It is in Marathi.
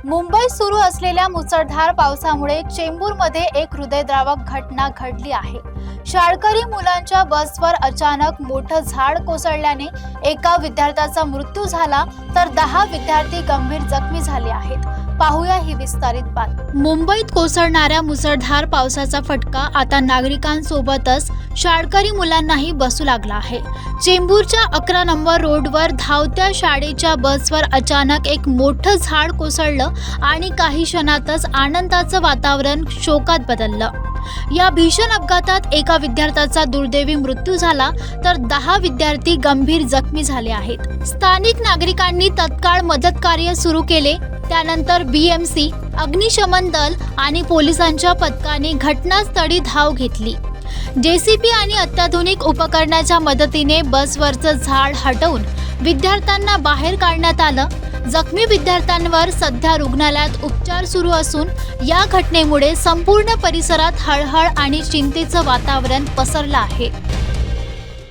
मुंबईत सुरू असलेल्या मुसळधार पावसामुळे चेंबूरमध्ये एक हृदयद्रावक घटना घडली आहे। शाळकरी मुलांच्या बसवर अचानक मोठं झाड कोसळल्याने एका विद्यार्थ्याचा मृत्यू झाला तर 10 विद्यार्थी गंभीर जखमी झाले आहेत। पाहूया ही विस्तारित बातमी। मुंबईत कोसळणाऱ्या मुसळधार पावसाचा फटका आता नागरिकांसोबतच शाळकरी मुलांनाही बसू लागला आहे। चेंबूरच्या 11 नंबर रोडवर धावत्या शाळेच्या बसवर अचानक एक मोठं झाड कोसळलं आणि काही क्षणातच आनंदाचं वातावरण शोकात बदललं। या भीषण अपघातात एका विद्यार्थ्याचा दुर्दैवी मृत्यू झाला तर 10 विद्यार्थी गंभीर जखमी झाले आहेत। स्थानिक नागरिकांनी तत्काळ मदत कार्य सुरू केले। त्यानंतर बीएमसी, अग्निशमन दल आणि पोलिसांच्या पथकाने घटनास्थळी धाव घेतली। जेसीबी आणि अत्याधुनिक उपकरणाच्या मदतीने बसवरचं झाड हटवून विद्यार्थ्यांना बाहेर काढण्यात आलं। जखमी विद्यार्थ्यांवर सध्या रुग्णालयात उपचार सुरू असून या घटनेमुळे संपूर्ण परिसरात हळहळ आणि चिंतेचं वातावरण पसरलं आहे।